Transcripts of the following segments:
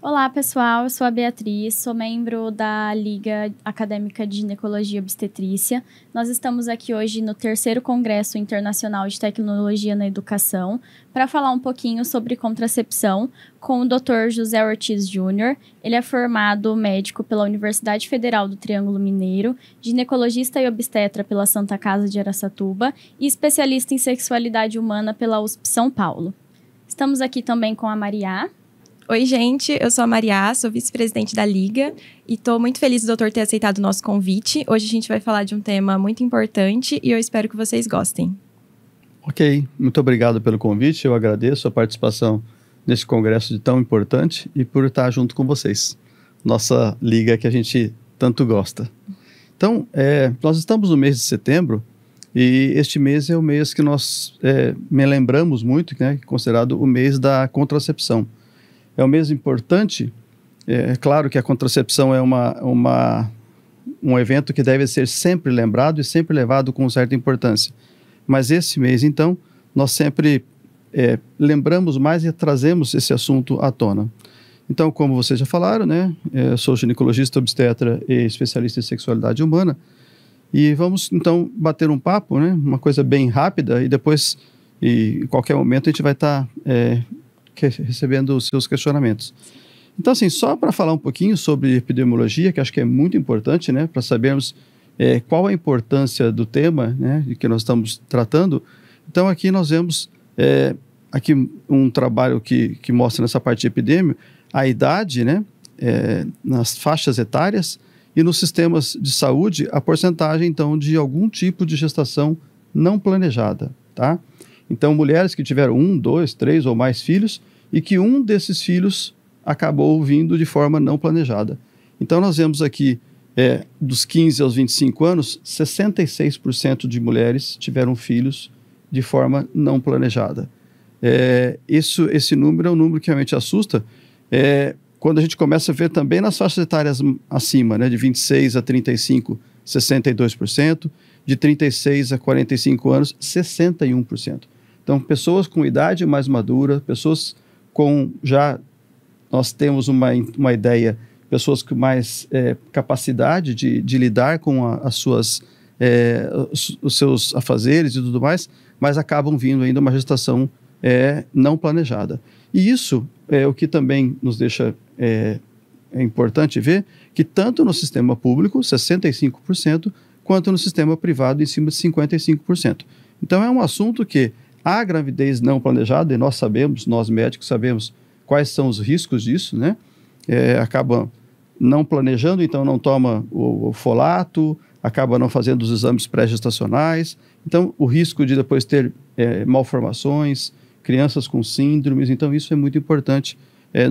Olá, pessoal. Eu sou a Beatriz, sou membro da Liga Acadêmica de Ginecologia e Obstetrícia. Nós estamos aqui hoje no 3º Congresso Internacional de Tecnologia na Educação para falar um pouquinho sobre contracepção com o Dr. José Ortiz Júnior. Ele é formado médico pela Universidade Federal do Triângulo Mineiro, ginecologista e obstetra pela Santa Casa de Araçatuba e especialista em sexualidade humana pela USP São Paulo. Estamos aqui também com a Maria. Oi, gente, eu sou a Maria, sou vice-presidente da Liga e estou muito feliz do doutor ter aceitado o nosso convite. Hoje a gente vai falar de um tema muito importante e eu espero que vocês gostem. Ok, muito obrigado pelo convite, eu agradeço a participação nesse congresso tão importante e por estar junto com vocês, nossa liga que a gente tanto gosta. Então, nós estamos no mês de setembro e este mês é o mês que nós me lembramos muito, né, considerado o mês da contracepção. É um mês importante, é claro que a contracepção é um evento que deve ser sempre lembrado e sempre levado com certa importância. Mas esse mês, então, nós sempre lembramos mais e trazemos esse assunto à tona. Então, como vocês já falaram, né, eu sou ginecologista, obstetra e especialista em sexualidade humana, e vamos, então, bater um papo, né, uma coisa bem rápida, e depois, em qualquer momento, a gente vai estar recebendo os seus questionamentos. Então, assim, só para falar um pouquinho sobre epidemiologia, que acho que é muito importante, né, para sabermos qual a importância do tema, né, de que nós estamos tratando. Então, aqui nós vemos aqui um trabalho que mostra nessa parte de epidemia a idade, né, nas faixas etárias e nos sistemas de saúde a porcentagem, então, de algum tipo de gestação não planejada, tá? Então, mulheres que tiveram 1, 2, 3 ou mais filhos e que um desses filhos acabou vindo de forma não planejada. Então, nós vemos aqui, dos 15 aos 25 anos, 66% de mulheres tiveram filhos de forma não planejada. Esse número é um número que realmente assusta, quando a gente começa a ver também nas faixas etárias acima, né, de 26 a 35, 62%, de 36 a 45 anos, 61%. Então, pessoas com idade mais madura, pessoas com nós temos uma ideia, pessoas com mais capacidade de lidar com os seus afazeres e tudo mais, mas acabam vindo ainda uma gestação não planejada. E isso é o que também nos deixa é importante ver que tanto no sistema público, 65%, quanto no sistema privado, em cima de 55%. Então, é um assunto que a gravidez não planejada, e nós sabemos, nós médicos sabemos quais são os riscos disso, né? Acaba não planejando, então não toma o folato, acaba não fazendo os exames pré-gestacionais. Então, o risco de depois ter malformações, crianças com síndromes, então isso é muito importante.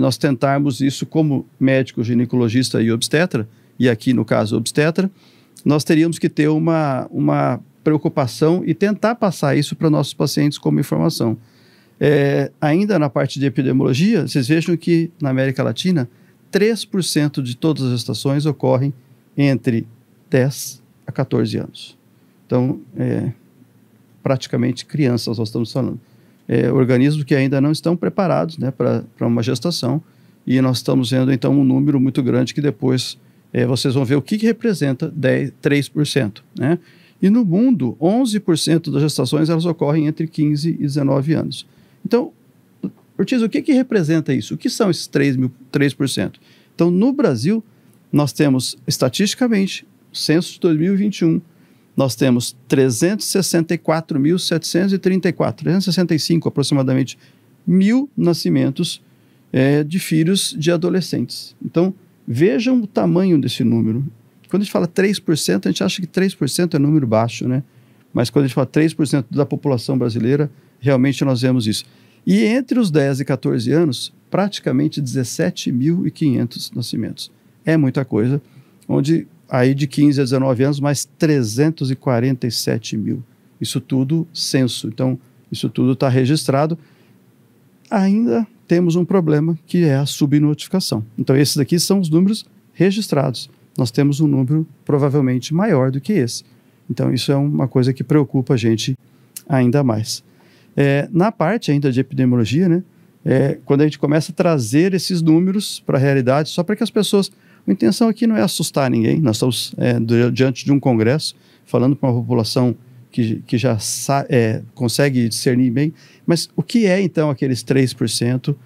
Nós tentarmos isso como médico, ginecologista e obstetra, e aqui no caso obstetra, nós teríamos que ter uma preocupação e tentar passar isso para nossos pacientes como informação. Ainda na parte de epidemiologia, vocês vejam que na América Latina, 3% de todas as gestações ocorrem entre 10 a 14 anos. Então, praticamente crianças nós estamos falando. Organismos que ainda não estão preparados, né, para uma gestação, e nós estamos vendo então um número muito grande que depois vocês vão ver o que representa 3%, né? E no mundo, 11% das gestações elas ocorrem entre 15 e 19 anos. Então, Ortiz, o que representa isso? O que são esses 3%? Então, no Brasil, nós temos, estatisticamente, censo de 2021, nós temos 365 aproximadamente, mil nascimentos de filhos de adolescentes. Então, vejam o tamanho desse número. Quando a gente fala 3%, a gente acha que 3% é número baixo, né? Mas quando a gente fala 3% da população brasileira, realmente nós vemos isso. E entre os 10 e 14 anos, praticamente 17.500 nascimentos. É muita coisa, onde aí de 15 a 19 anos, mais 347 mil. Isso tudo censo, então isso tudo está registrado. Ainda temos um problema que é a subnotificação. Então esses daqui são os números registrados. Nós temos um número provavelmente maior do que esse. Então isso é uma coisa que preocupa a gente ainda mais. Na parte ainda de epidemiologia, né, quando a gente começa a trazer esses números para a realidade, só para que as pessoas... A intenção aqui não é assustar ninguém, nós estamos diante de um congresso, falando para uma população que já consegue discernir bem, mas o que é então aqueles 3%?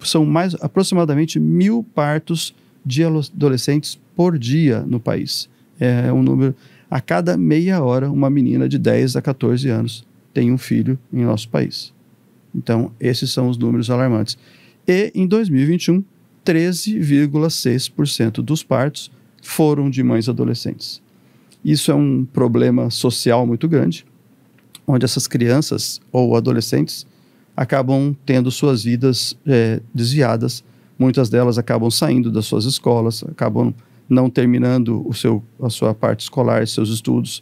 São aproximadamente 1.000 partos de adolescentes por dia no país. É um número, a cada meia hora, uma menina de 10 a 14 anos tem um filho em nosso país. Então, esses são os números alarmantes. E em 2021, 13,6% dos partos foram de mães adolescentes. Isso é um problema social muito grande, onde essas crianças ou adolescentes acabam tendo suas vidas desviadas. Muitas delas acabam saindo das suas escolas, acabam não terminando a sua parte escolar, seus estudos,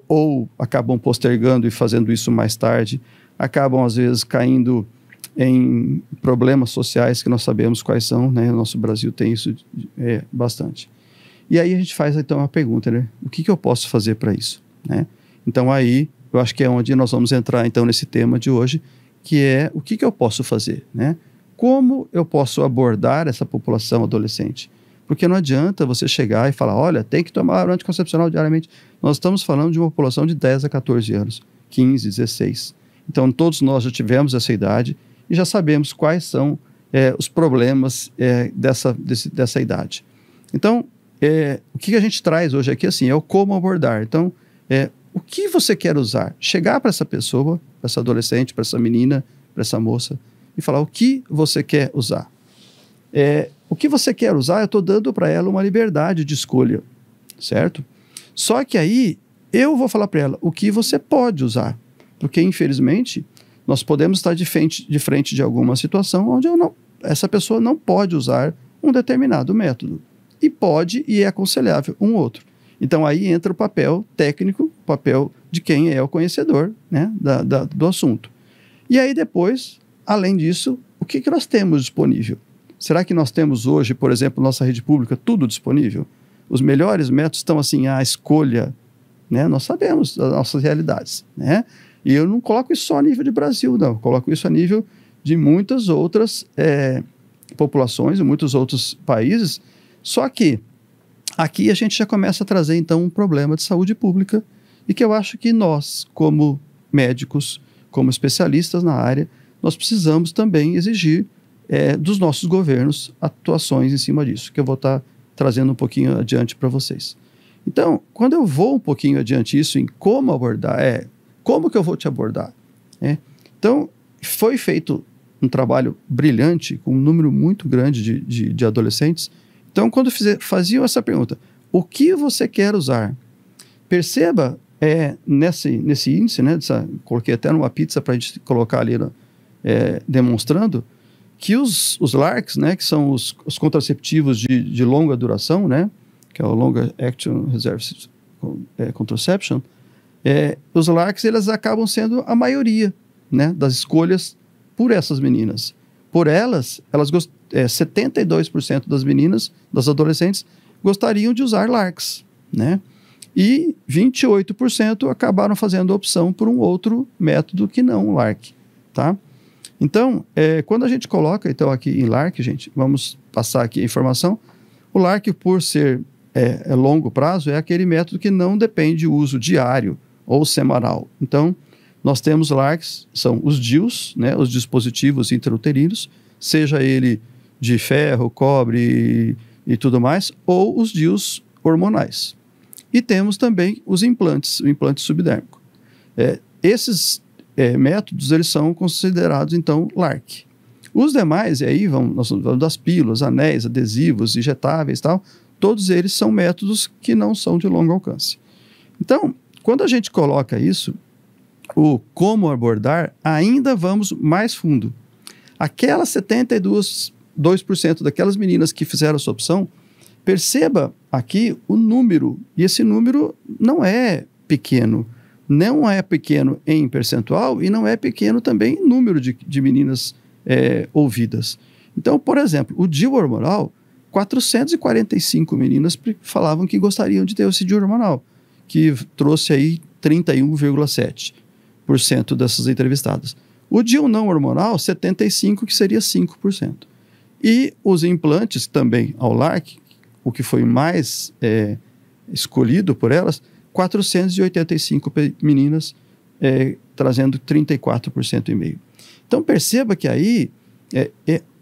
ou acabam postergando e fazendo isso mais tarde, acabam às vezes caindo em problemas sociais que nós sabemos quais são, né? O nosso Brasil tem isso bastante. E aí a gente faz então a pergunta, né? O que eu posso fazer para isso, né? Então aí eu acho que é onde nós vamos entrar então nesse tema de hoje, que é o que eu posso fazer, né? Como eu posso abordar essa população adolescente? Porque não adianta você chegar e falar, olha, tem que tomar anticoncepcional diariamente. Nós estamos falando de uma população de 10 a 14 anos, 15, 16. Então todos nós já tivemos essa idade e já sabemos quais são os problemas dessa idade. Então, o que a gente traz hoje aqui assim, é o como abordar. Então, o que você quer usar? Chegar para essa pessoa, para essa adolescente, para essa menina, para essa moça, e falar o que você quer usar. O que você quer usar, eu estou dando para ela uma liberdade de escolha, certo? Só que aí, eu vou falar para ela o que você pode usar. Porque, infelizmente, nós podemos estar de frente de alguma situação onde essa pessoa não pode usar um determinado método. E pode e é aconselhável um outro. Então aí entra o papel técnico, o papel de quem é o conhecedor, né, do assunto. E aí depois, além disso, o que nós temos disponível? Será que nós temos hoje, por exemplo, nossa rede pública, tudo disponível? Os melhores métodos estão assim à escolha, né? Nós sabemos das nossas realidades, né? E eu não coloco isso só a nível de Brasil, não. Eu coloco isso a nível de muitas outras populações, e muitos outros países. Só que aqui a gente já começa a trazer, então, um problema de saúde pública e que eu acho que nós, como médicos, como especialistas na área, nós precisamos também exigir dos nossos governos atuações em cima disso, que eu vou estar trazendo um pouquinho adiante para vocês. Então, quando eu vou um pouquinho adiante isso em como abordar, como que eu vou te abordar? Então, foi feito um trabalho brilhante, com um número muito grande de adolescentes. Então, quando faziam essa pergunta, o que você quer usar? Perceba nesse índice, né, coloquei até numa pizza para a gente colocar ali, demonstrando que os LARCs, né, que são os contraceptivos de longa duração, né, que é o Longer Action Reserve Contraception, os LARCs eles acabam sendo a maioria, né, das escolhas por essas meninas. Por elas 72% das meninas, das adolescentes, gostariam de usar LARCs, né? E 28% acabaram fazendo a opção por um outro método que não o LARC, tá? Então, quando a gente coloca, então, aqui em LARC, gente, vamos passar aqui a informação, o LARC, por ser longo prazo, é aquele método que não depende de uso diário ou semanal. Então, nós temos LARCs, são os DIUs, né, os dispositivos intrauterinos, seja ele de ferro, cobre e tudo mais, ou os DIUs hormonais. E temos também os implantes, o implante subdérmico. Esses métodos, eles são considerados, então, LARC. Os demais, e aí nós falamos das pílulas, anéis, adesivos, injetáveis e tal, todos eles são métodos que não são de longo alcance. Então, quando a gente coloca isso, o como abordar, ainda vamos mais fundo. Aquelas 72% daquelas meninas que fizeram essa opção, perceba aqui o número, e esse número não é pequeno. Não é pequeno em percentual e não é pequeno também em número de meninas ouvidas. Então, por exemplo, o DIU hormonal, 445 meninas falavam que gostariam de ter esse DIU hormonal, que trouxe aí 31,7% dessas entrevistadas. O DIU não hormonal, 75%, que seria 5%. E os implantes também ao LARC, o que foi mais escolhido por elas, 485 meninas, trazendo 34,5%. Então, perceba que aí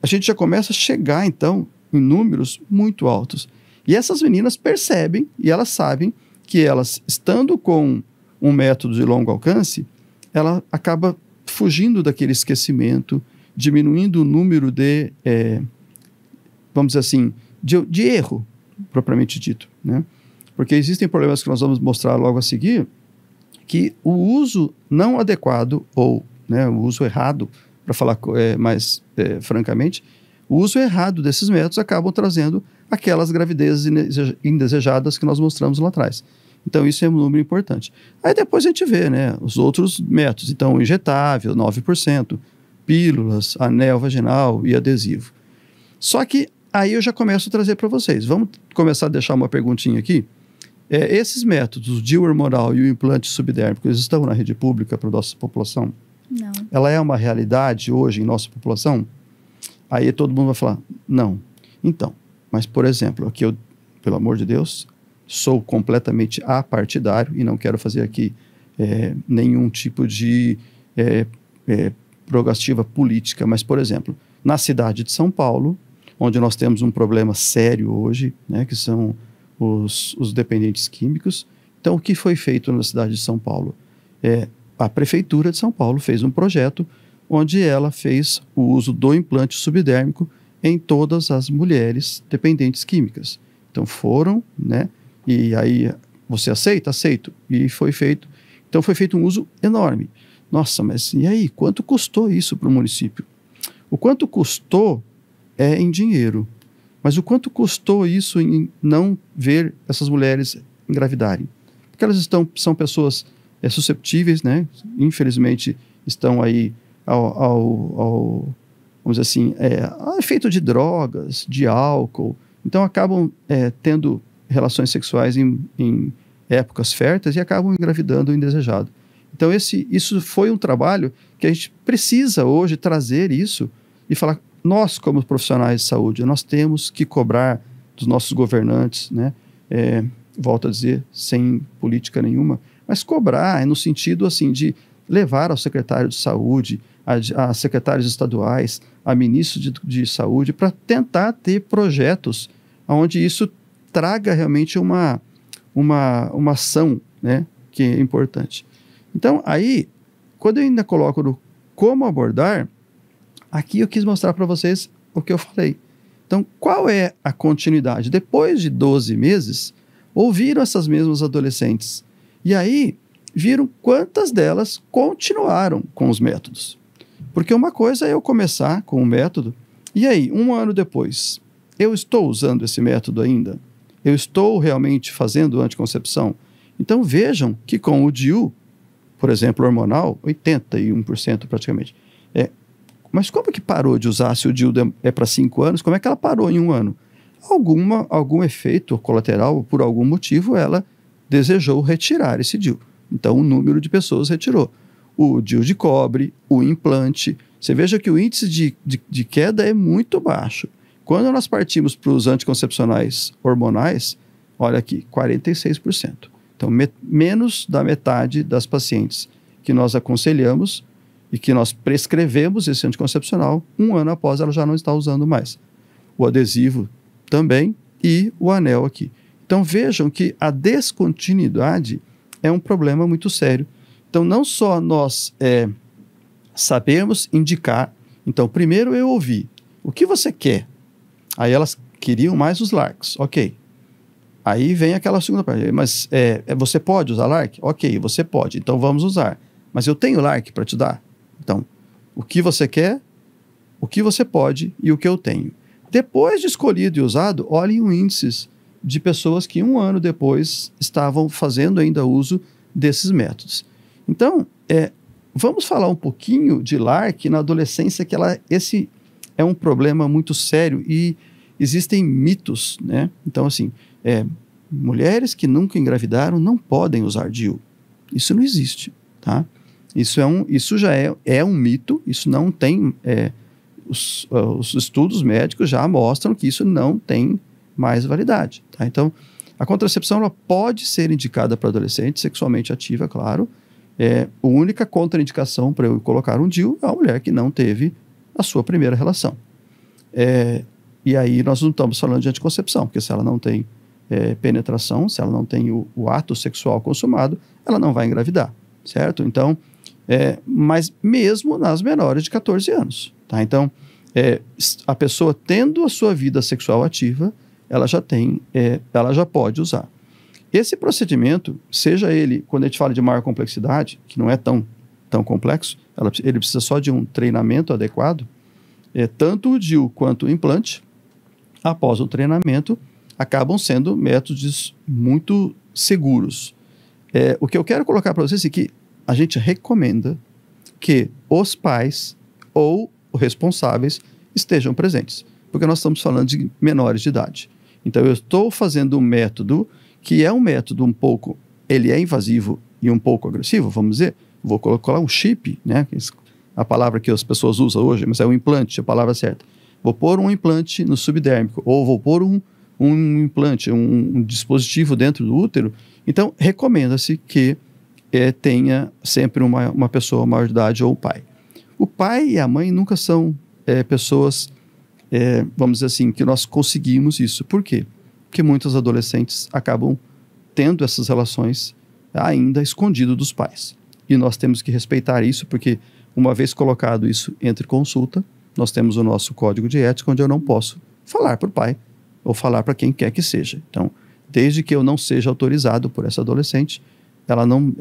a gente já começa a chegar, então, em números muito altos. E essas meninas percebem e elas sabem que elas, estando com um método de longo alcance, ela acaba fugindo daquele esquecimento, diminuindo o número de, vamos dizer assim, de erro, propriamente dito, né? Porque existem problemas que nós vamos mostrar logo a seguir, que o uso não adequado, ou o uso errado, para falar mais francamente, o uso errado desses métodos acabam trazendo aquelas gravidezes indesejadas que nós mostramos lá atrás. Então, isso é um número importante. Aí depois a gente vê, os outros métodos. Então, injetável, 9%, pílulas, anel vaginal e adesivo. Só que aí eu já começo a trazer para vocês. Vamos começar a deixar uma perguntinha aqui. Esses métodos, o DIU hormonal e o implante subdérmico, eles estão na rede pública para a nossa população? Não. Ela é uma realidade hoje em nossa população? Aí todo mundo vai falar, não. Então, mas por exemplo, aqui eu, pelo amor de Deus, sou completamente apartidário e não quero fazer aqui nenhum tipo de prerrogativa política, mas por exemplo, na cidade de São Paulo, onde nós temos um problema sério hoje, que são os dependentes químicos. Então, o que foi feito na cidade de São Paulo? A Prefeitura de São Paulo fez um projeto onde ela fez o uso do implante subdérmico em todas as mulheres dependentes químicas. Então, foram, e aí você aceita? Aceito. E foi feito. Então, foi feito um uso enorme. Nossa, mas e aí? Quanto custou isso para o município? O quanto custou em dinheiro. Mas o quanto custou isso em não ver essas mulheres engravidarem? Porque elas são pessoas susceptíveis, infelizmente estão aí ao vamos dizer assim, ao efeito de drogas, de álcool. Então acabam tendo relações sexuais em épocas férteis e acabam engravidando o indesejado. Então isso foi um trabalho que a gente precisa hoje trazer isso e falar, nós como profissionais de saúde, nós temos que cobrar dos nossos governantes, volto a dizer, sem política nenhuma, mas cobrar no sentido assim de levar ao secretário de saúde, a secretários estaduais, a ministros de saúde, para tentar ter projetos onde isso traga realmente uma ação, que é importante. Então, aí, quando eu ainda coloco no como abordar, aqui eu quis mostrar para vocês o que eu falei. Então, qual é a continuidade? Depois de 12 meses, ouviram essas mesmas adolescentes. E aí, viram quantas delas continuaram com os métodos. Porque uma coisa é eu começar com o método, e aí, 1 ano depois, eu estou usando esse método ainda? Eu estou realmente fazendo anticoncepção? Então, vejam que com o DIU, por exemplo, hormonal, 81% praticamente. Mas como que parou de usar? Se o DIU é para 5 anos, como é que ela parou em 1 ano? Algum efeito colateral, por algum motivo, ela desejou retirar esse DIU. Então, o número de pessoas retirou. O DIU de cobre, o implante. Você veja que o índice de queda é muito baixo. Quando nós partimos para os anticoncepcionais hormonais, olha aqui, 46%. Então, menos da metade das pacientes que nós aconselhamos e que nós prescrevemos esse anticoncepcional, 1 ano após ela já não está usando mais. O adesivo também e o anel aqui. Então vejam que a descontinuidade é um problema muito sério. Então não só nós sabemos indicar, então primeiro eu ouvi, o que você quer? Aí elas queriam mais os LARCs, ok. Aí vem aquela segunda parte, mas você pode usar LARC? Ok, você pode, então vamos usar. Mas eu tenho LARC para te dar? Então, o que você quer, o que você pode e o que eu tenho. Depois de escolhido e usado, olhem os índices de pessoas que 1 ano depois estavam fazendo ainda uso desses métodos. Então, vamos falar um pouquinho de LARC na adolescência, que esse é um problema muito sério e existem mitos, Então, assim, mulheres que nunca engravidaram não podem usar DIU. Isso não existe, tá? Isso já é um mito, isso não tem... os estudos médicos já mostram que isso não tem mais validade. Tá? Então, a contracepção ela pode ser indicada para adolescente sexualmente ativa, claro. A única contraindicação para eu colocar um DIU é a mulher que não teve a sua primeira relação. E aí nós não estamos falando de anticoncepção, porque se ela não tem penetração, se ela não tem o ato sexual consumado, ela não vai engravidar, certo? Então, mas mesmo nas menores de 14 anos. Tá? Então, a pessoa tendo a sua vida sexual ativa, ela já pode usar. Esse procedimento, seja ele, quando a gente fala de maior complexidade, que não é tão complexo, ele precisa só de um treinamento adequado, tanto o DIU quanto o implante, após o treinamento, acabam sendo métodos muito seguros. O que eu quero colocar para vocês é que a gente recomenda que os pais ou responsáveis estejam presentes, porque nós estamos falando de menores de idade. Então, eu estou fazendo um método que é um método ele é invasivo e um pouco agressivo, vamos dizer. Vou colocar um chip, né? A palavra que as pessoas usam hoje, mas é um implante, a palavra certa. Vou pôr um implante no subdérmico, ou vou pôr um implante, um dispositivo dentro do útero. Então, recomenda-se que tenha sempre uma pessoa maior de idade ou o pai. O pai e a mãe nunca são pessoas, vamos dizer assim, que nós conseguimos isso. Por quê? Porque muitos adolescentes acabam tendo essas relações ainda escondido dos pais. E nós temos que respeitar isso, porque uma vez colocado isso entre consulta, nós temos o nosso código de ética, onde eu não posso falar para o pai ou falar para quem quer que seja. Então, desde que eu não seja autorizado por essa adolescente, ela não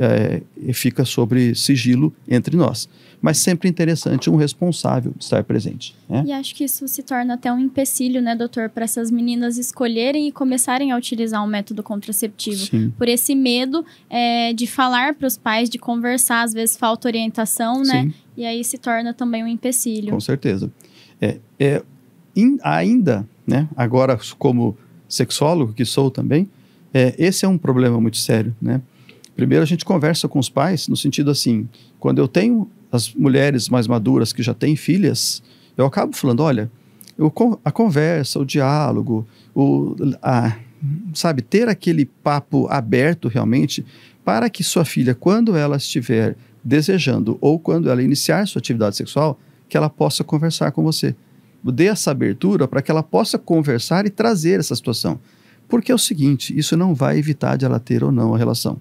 fica sobre sigilo entre nós. Mas sempre interessante um responsável estar presente. Né? E acho que isso se torna até um empecilho, né, doutor, para essas meninas escolherem e começarem a utilizar um método contraceptivo. Sim. Por esse medo de falar para os pais, de conversar, às vezes falta orientação, né? Sim. E aí se torna também um empecilho. Com certeza. Ainda, né, agora como sexólogo que sou também, esse é um problema muito sério, né? Primeiro a gente conversa com os pais no sentido assim, quando eu tenho as mulheres mais maduras que já têm filhas, eu acabo falando, olha, a conversa, o diálogo, sabe, ter aquele papo aberto realmente para que sua filha, quando ela estiver desejando ou quando ela iniciar sua atividade sexual, que ela possa conversar com você. Dê essa abertura para que ela possa conversar e trazer essa situação. Porque é o seguinte, isso não vai evitar de ela ter ou não a relação.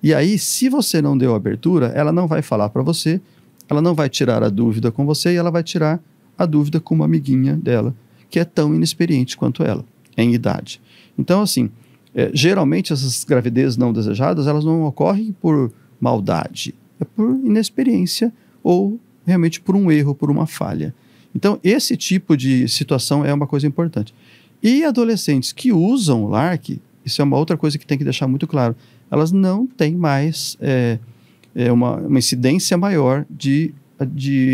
E aí, se você não deu abertura, ela não vai falar para você, ela não vai tirar a dúvida com você e ela vai tirar a dúvida com uma amiguinha dela, que é tão inexperiente quanto ela, em idade. Então, assim, geralmente essas gravidezes não desejadas, elas não ocorrem por maldade, é por inexperiência ou realmente por um erro, por uma falha. Então, esse tipo de situação é uma coisa importante. E adolescentes que usam o LARC, isso é uma outra coisa que tem que deixar muito claro, elas não têm mais uma incidência maior de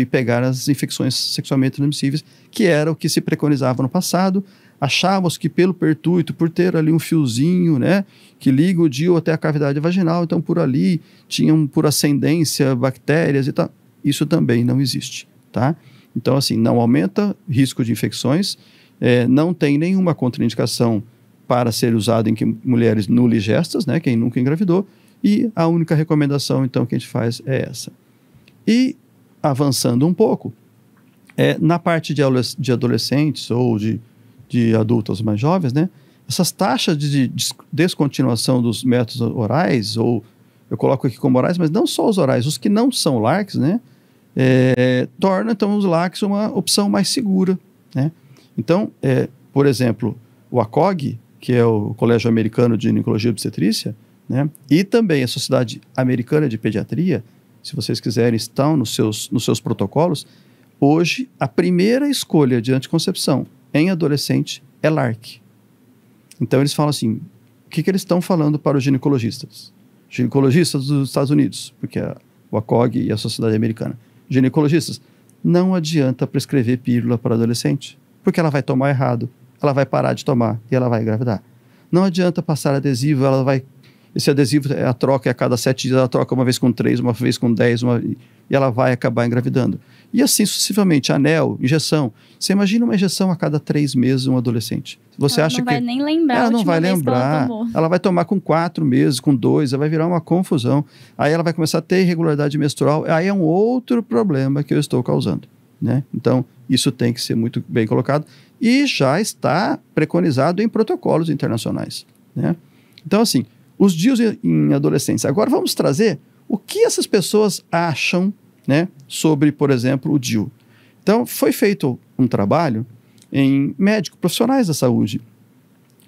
pegar as infecções sexualmente transmissíveis, que era o que se preconizava no passado. Achávamos que pelo pertúito, por ter ali um fiozinho, né, que liga o DIU até a cavidade vaginal, então por ali tinham por ascendência bactérias e tal. Isso também não existe, tá? Então, assim, não aumenta risco de infecções, não tem nenhuma contraindicação para ser usado em mulheres nuligestas, né, quem nunca engravidou, e a única recomendação, então, que a gente faz é essa. E, avançando um pouco, na parte de adolescentes ou de adultos mais jovens, né, essas taxas de descontinuação dos métodos orais, ou eu coloco aqui como orais, mas não só os orais, os que não são LARCs, né, torna, então, os LARCs uma opção mais segura, né. Então, por exemplo, o ACOG, que é o Colégio Americano de Ginecologia e Obstetrícia, né, e também a Sociedade Americana de Pediatria, se vocês quiserem, estão nos seus protocolos. Hoje, a primeira escolha de anticoncepção em adolescente é LARC. Então, eles falam assim, o que eles estão falando para os ginecologistas? Ginecologistas dos Estados Unidos, porque o ACOG e a Sociedade Americana. Ginecologistas, não adianta prescrever pílula para adolescente, porque ela vai tomar errado, ela vai parar de tomar e ela vai engravidar. Não adianta passar adesivo, ela vai esse adesivo, a troca é a cada 7 dias, ela troca uma vez com 3, uma vez com 10, e ela vai acabar engravidando. E assim sucessivamente, anel, injeção. Você imagina uma injeção a cada 3 meses um adolescente. Você ela acha não vai nem lembrar ela a não última vai vez que ela lembrar, tomou. ela vai tomar com 4 meses, com 2, ela vai virar uma confusão. Aí ela vai começar a ter irregularidade menstrual, aí é um outro problema que eu estou causando, né? Então, isso tem que ser muito bem colocado e já está preconizado em protocolos internacionais, né? Então, assim, os DIUs em adolescentes. Agora vamos trazer o que essas pessoas acham, né, sobre, por exemplo, o DIU. Então, foi feito um trabalho em médicos, profissionais da saúde.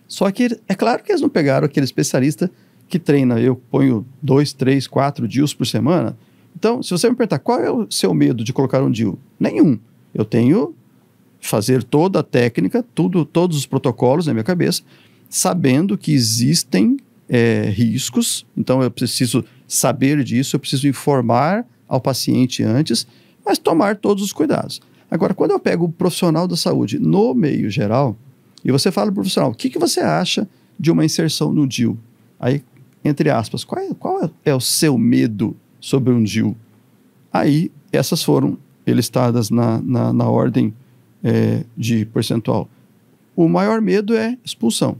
Só que é claro que eles não pegaram aquele especialista que treina, eu ponho 2, 3, 4 DIUs por semana. Então, se você me perguntar qual é o seu medo de colocar um DIU? Nenhum. Eu tenho fazer toda a técnica, todos os protocolos na minha cabeça, sabendo que existem riscos, então eu preciso saber disso, eu preciso informar ao paciente antes, mas tomar todos os cuidados. Agora, quando eu pego o profissional da saúde no meio geral, e você fala para o profissional, o que você acha de uma inserção no DIU? Aí, entre aspas, qual é o seu medo sobre um DIU? Aí, essas foram listadas na ordem de percentual. O maior medo é expulsão,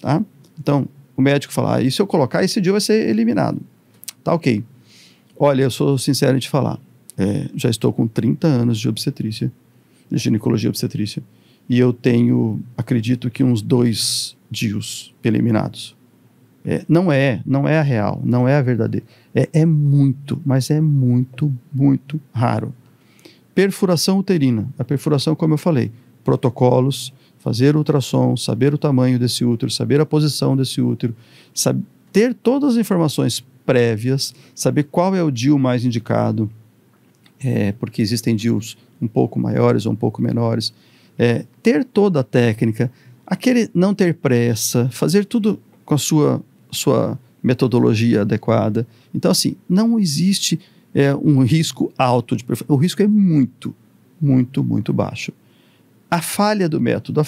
tá? Então, o médico fala, e se eu colocar, esse DIU vai ser eliminado. Tá ok. Olha, eu sou sincero em te falar. Já estou com 30 anos de obstetrícia, de ginecologia obstetrícia, e eu tenho, acredito que uns 2 DIUs eliminados. Não é a real, não é a verdadeira. É muito, mas é muito, muito raro. Perfuração uterina. A perfuração, como eu falei, protocolos, fazer ultrassom, saber o tamanho desse útero, saber a posição desse útero, ter todas as informações prévias, saber qual é o DIU mais indicado, porque existem DIUs um pouco maiores ou um pouco menores, ter toda a técnica, aquele não ter pressa, fazer tudo com a sua metodologia adequada. Então, assim, não existe um risco alto de perfuração. O risco é muito, muito, muito baixo. A falha do método,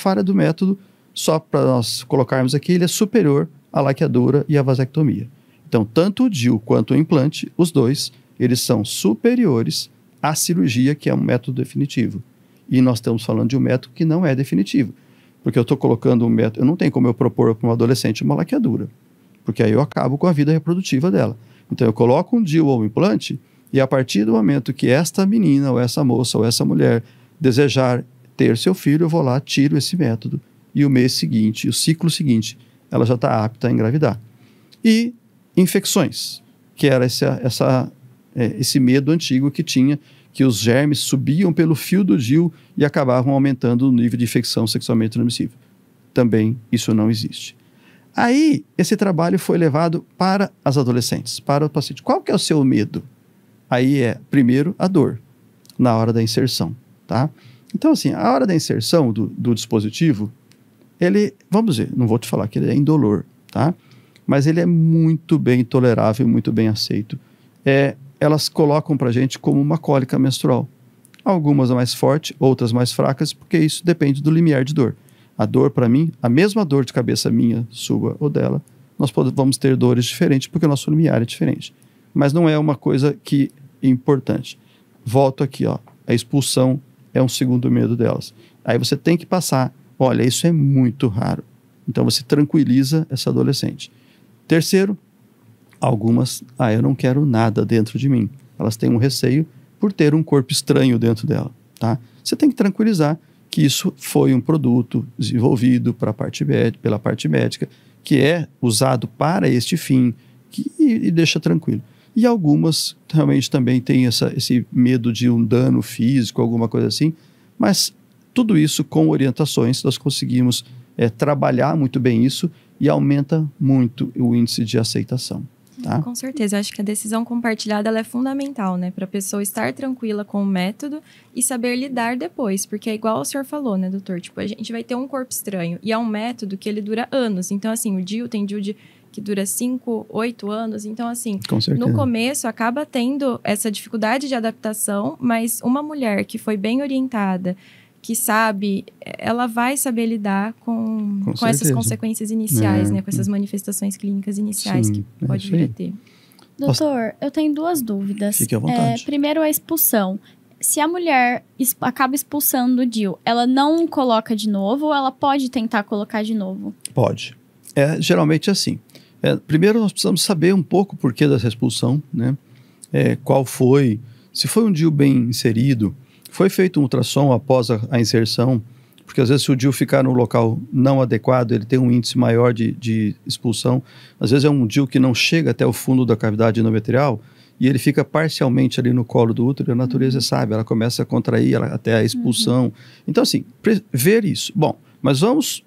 só para nós colocarmos aqui, ele é superior à laqueadura e à vasectomia. Então, tanto o DIU quanto o implante, os dois, eles são superiores à cirurgia, que é um método definitivo. E nós estamos falando de um método que não é definitivo. Porque eu estou colocando um método, eu não tenho como eu propor para um adolescente uma laqueadura, porque aí eu acabo com a vida reprodutiva dela. Então, eu coloco um DIU ou um implante, e a partir do momento que esta menina, ou essa moça, ou essa mulher desejar ter seu filho, eu vou lá, tiro esse método, e o mês seguinte, o ciclo seguinte, ela já está apta a engravidar. E infecções, que era esse medo antigo que tinha, que os germes subiam pelo fio do DIU e acabavam aumentando o nível de infecção sexualmente transmissível. Também isso não existe. Aí, esse trabalho foi levado para as adolescentes, para o paciente. Qual que é o seu medo? Aí primeiro, a dor, na hora da inserção, tá? Então, assim, a hora da inserção do dispositivo, vamos dizer, não vou te falar que ele é indolor, tá? Mas ele é muito bem tolerável, muito bem aceito. Elas colocam pra gente como uma cólica menstrual. Algumas mais fortes, outras mais fracas, porque isso depende do limiar de dor. A dor, para mim, a mesma dor de cabeça minha, sua ou dela, nós vamos ter dores diferentes, porque o nosso limiar é diferente. Mas não é uma coisa que é importante. Volto aqui, ó. A expulsão é um segundo medo delas. Aí você tem que passar, olha, isso é muito raro. Então você tranquiliza essa adolescente. Terceiro, algumas, eu não quero nada dentro de mim. Elas têm um receio por ter um corpo estranho dentro dela, tá? Você tem que tranquilizar que isso foi um produto desenvolvido pela parte médica, que é usado para este fim, e deixa tranquilo. E algumas realmente também têm esse medo de um dano físico, alguma coisa assim, mas tudo isso com orientações nós conseguimos trabalhar muito bem isso e aumenta muito o índice de aceitação. Tá? Com certeza, acho que a decisão compartilhada ela é fundamental, né? Para a pessoa estar tranquila com o método e saber lidar depois, porque é igual o senhor falou, né, doutor? Tipo, a gente vai ter um corpo estranho e é um método que ele dura anos. Então, assim, o DIU tem DIU que dura 5, 8 anos. Então, assim, no começo acaba tendo essa dificuldade de adaptação, mas uma mulher que foi bem orientada, que sabe, ela vai saber lidar com essas certeza. consequências iniciais, né? Com essas manifestações clínicas iniciais Sim, que pode vir a ter. Doutor, eu tenho 2 dúvidas. Fique à vontade. Primeiro, a expulsão. Se a mulher acaba expulsando o DIU, ela não coloca de novo ou ela pode tentar colocar de novo? Pode. Geralmente é assim. Primeiro, nós precisamos saber um pouco o porquê dessa expulsão, né? Qual foi, se foi um DIU bem inserido, foi feito um ultrassom após a inserção, porque às vezes se o DIU ficar no local não adequado, ele tem um índice maior de expulsão. Às vezes é um DIU que não chega até o fundo da cavidade endometrial e ele fica parcialmente ali no colo do útero, e a natureza sabe, ela começa a contrair até a expulsão. Então assim, ver isso. Bom, mas vamos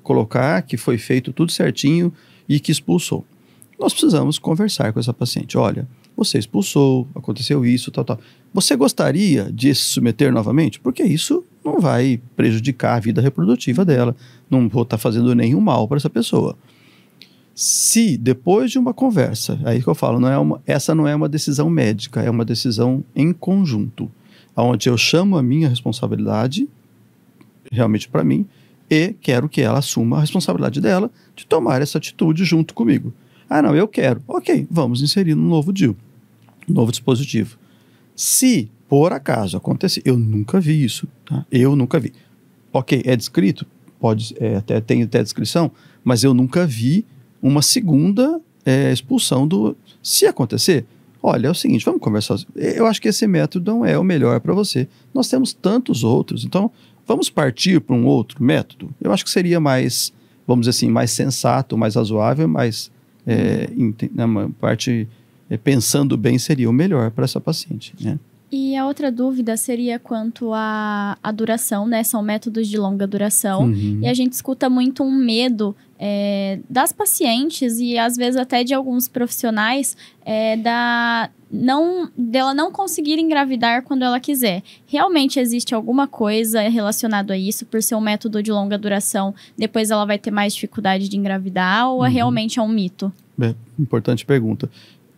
colocar que foi feito tudo certinho e que expulsou. Nós precisamos conversar com essa paciente. Olha, você expulsou, aconteceu isso, tal. Você gostaria de se submeter novamente? Porque isso não vai prejudicar a vida reprodutiva dela. Não vou estar fazendo nenhum mal para essa pessoa. Se depois de uma conversa, aí que eu falo, essa não é uma decisão médica, é uma decisão em conjunto, onde eu chamo a minha responsabilidade, realmente para mim, e quero que ela assuma a responsabilidade dela de tomar essa atitude junto comigo. Ah, não, eu quero. Ok, vamos inserir um novo DIU, um novo dispositivo. Se, por acaso, acontecer, eu nunca vi isso, tá? Eu nunca vi. Ok, é descrito? Tem até descrição, mas eu nunca vi uma segunda expulsão do... Se acontecer, olha, é o seguinte, vamos conversar. Eu acho que esse método não é o melhor para você. Nós temos tantos outros, então vamos partir para um outro método? Eu acho que seria mais, vamos dizer assim, mais sensato, mais razoável, mais... uma parte pensando bem seria o melhor para essa paciente, né? E a outra dúvida seria quanto à duração, né? São métodos de longa duração. Uhum. E a gente escuta muito um medo das pacientes e às vezes até de alguns profissionais dela não conseguir engravidar quando ela quiser. Realmente existe alguma coisa relacionada a isso? Por ser um método de longa duração, depois ela vai ter mais dificuldade de engravidar ou realmente é um mito? Importante pergunta.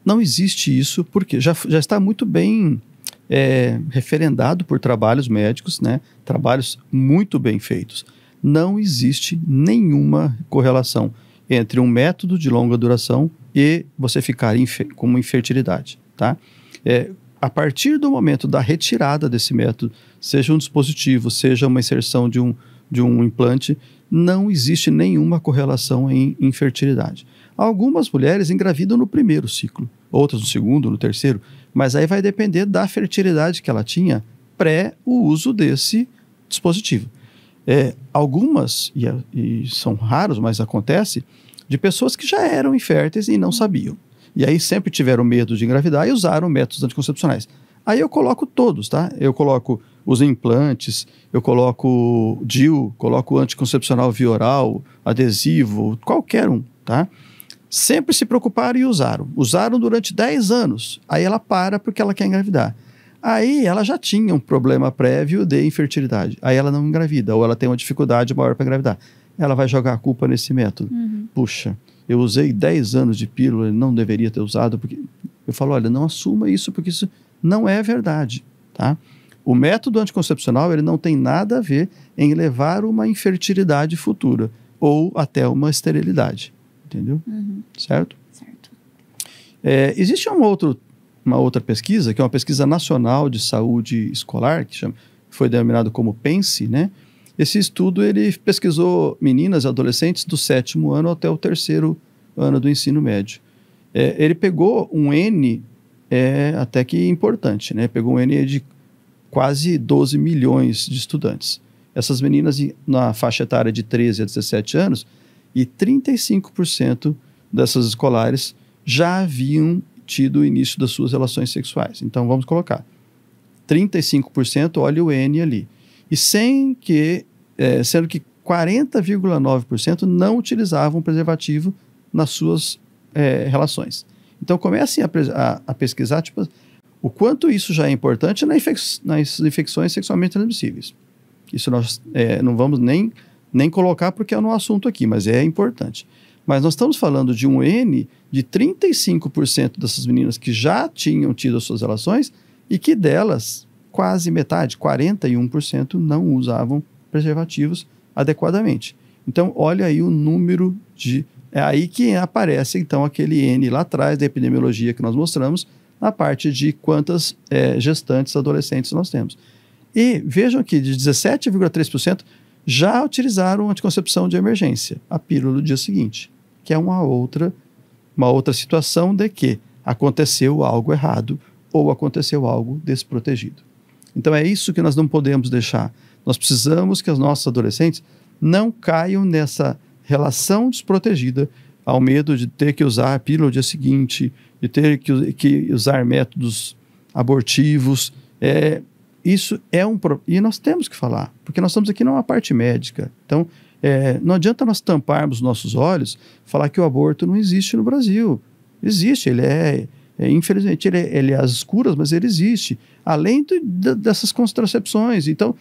Não existe isso porque já está muito bem referendado por trabalhos médicos, né? Trabalhos muito bem feitos. Não existe nenhuma correlação entre um método de longa duração e você ficar com uma infertilidade, tá? A partir do momento da retirada desse método, seja um dispositivo, seja uma inserção de um implante, não existe nenhuma correlação em infertilidade. Algumas mulheres engravidam no primeiro ciclo, outras no segundo, no terceiro, mas aí vai depender da fertilidade que ela tinha pré o uso desse dispositivo. Algumas, e são raros, mas acontece, de pessoas que já eram inférteis e não sabiam. E aí sempre tiveram medo de engravidar e usaram métodos anticoncepcionais. Aí eu coloco todos, tá? Eu coloco os implantes, eu coloco DIU, coloco anticoncepcional via oral, adesivo, qualquer um, tá? Sempre se preocuparam e usaram. Usaram durante 10 anos. Aí ela para porque ela quer engravidar. Aí ela já tinha um problema prévio de infertilidade. Aí ela não engravida, ou ela tem uma dificuldade maior para engravidar. Ela vai jogar a culpa nesse método. Puxa, eu usei 10 anos de pílula, não deveria ter usado, porque... Eu falo, olha, não assuma isso, porque isso não é verdade, tá? O método anticoncepcional, ele não tem nada a ver em levar uma infertilidade futura, ou até uma esterilidade, entendeu? Certo? Certo. Existe uma outra pesquisa, que é uma pesquisa nacional de saúde escolar, que foi denominado como PENSE, né? Esse estudo, ele pesquisou meninas e adolescentes do 7º ano até o 3º ano do ensino médio. Ele pegou um N, até que importante, né? Pegou um N de quase 12 milhões de estudantes. Essas meninas na faixa etária de 13 a 17 anos, e 35% dessas escolares já haviam tido o início das suas relações sexuais. Então, vamos colocar 35%, olha o N ali. E sendo que 40,9% não utilizavam preservativo nas suas relações. Então, comecem a pesquisar o quanto isso já é importante nas infecções sexualmente transmissíveis. Isso nós não vamos nem colocar porque é no assunto aqui, mas é importante. Mas nós estamos falando de um N de 35% dessas meninas que já tinham tido as suas relações e que delas, quase metade, 41%, não usavam preservativos adequadamente. Então, olha aí o número de... É aí que aparece, então, aquele N lá atrás da epidemiologia que nós mostramos, na parte de quantas gestantes adolescentes nós temos. E vejam aqui, de 17,3% já utilizaram anticoncepção de emergência, a pílula do dia seguinte, que é uma outra situação de que aconteceu algo errado ou aconteceu algo desprotegido. Então é isso que nós não podemos deixar. Nós precisamos que os nossos adolescentes não caiam nessa relação desprotegida, ao medo de ter que usar a pílula no dia seguinte, de ter que usar métodos abortivos. Isso é e nós temos que falar, porque nós estamos aqui numa parte médica. Então, não adianta nós tamparmos nossos olhos, falar que o aborto não existe no Brasil. Existe, infelizmente, ele é às escuras, mas ele existe. Além dessas contracepções. Então,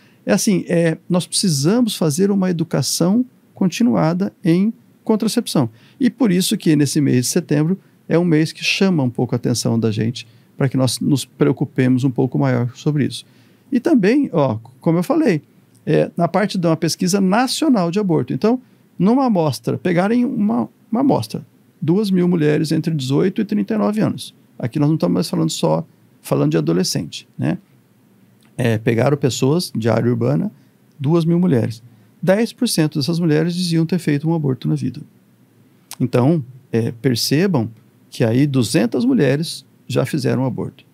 nós precisamos fazer uma educação continuada em contracepção. E por isso que nesse mês de setembro é um mês que chama um pouco a atenção da gente, para que nós nos preocupemos um pouco maior sobre isso. E também, como eu falei, na parte de uma pesquisa nacional de aborto. Então, numa amostra, pegarem uma amostra, 2.000 mulheres entre 18 e 39 anos. Aqui nós não estamos mais falando de adolescente, né? Pegaram pessoas de área urbana, 2.000 mulheres. 10% dessas mulheres diziam ter feito um aborto na vida. Então, percebam que aí 200 mulheres já fizeram um aborto.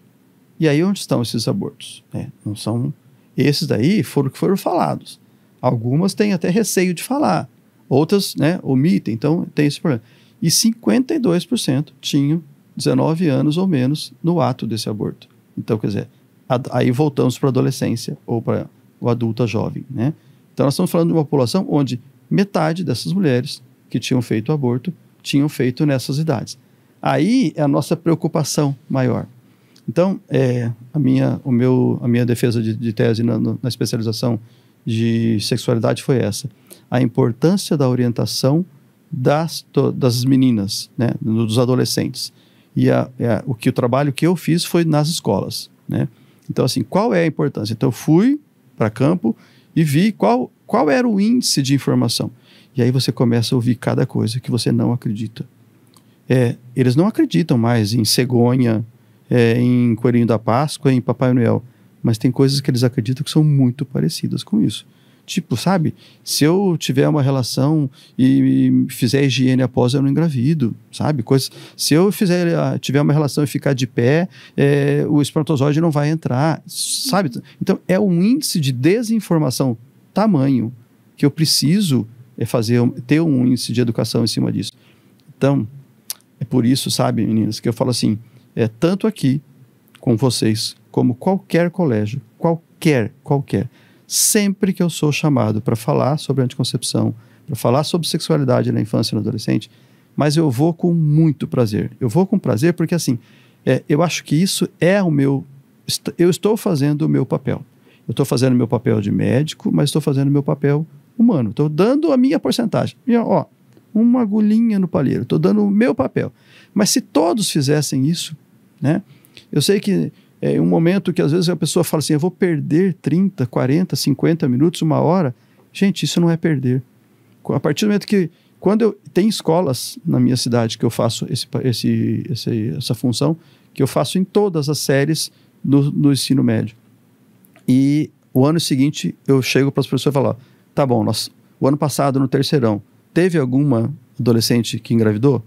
E aí onde estão esses abortos? Não são... Esses daí foram que foram falados. Algumas têm até receio de falar. Outras, omitem. Então, tem esse problema. E 52% tinham 19 anos ou menos no ato desse aborto. Então, quer dizer, aí voltamos para a adolescência ou para o adulto jovem, né? Então, nós estamos falando de uma população onde metade dessas mulheres que tinham feito o aborto tinham feito nessas idades. Aí é a nossa preocupação maior. Então, a minha defesa de tese na especialização de sexualidade foi essa. A importância da orientação das meninas, né, dos adolescentes. E o trabalho que eu fiz foi nas escolas, né? Então, qual é a importância? Então, eu fui para campo e vi qual era o índice de informação. E aí você começa a ouvir cada coisa que você não acredita. Eles não acreditam mais em cegonha, em Coelhinho da Páscoa, em Papai Noel. Mas tem coisas que eles acreditam que são muito parecidas com isso. Tipo, sabe? Se eu tiver uma relação e fizer higiene após, eu não engravido, sabe? Se eu tiver uma relação e ficar de pé, o espermatozoide não vai entrar, sabe? Então, é um índice de desinformação tamanho que eu preciso ter um índice de educação em cima disso. Então, é por isso, sabe, meninas, que eu falo assim, tanto aqui com vocês, como qualquer colégio, qualquer, sempre que eu sou chamado para falar sobre anticoncepção, para falar sobre sexualidade na infância e no adolescente, mas eu vou com muito prazer. Eu vou com prazer porque, eu acho que isso é eu estou fazendo o meu papel. Eu estou fazendo o meu papel de médico, mas estou fazendo o meu papel humano. Estou dando a minha porcentagem. Uma agulhinha no palheiro. Estou dando o meu papel. Mas se todos fizessem isso, né? Eu sei que um momento que às vezes a pessoa fala assim, eu vou perder 30, 40, 50 minutos, 1 hora. Gente, isso não é perder. A partir do momento que, tem escolas na minha cidade que eu faço essa função, que eu faço em todas as séries do ensino médio. E o ano seguinte eu chego para as pessoas e falo, tá bom, o ano passado no terceirão, teve alguma adolescente que engravidou?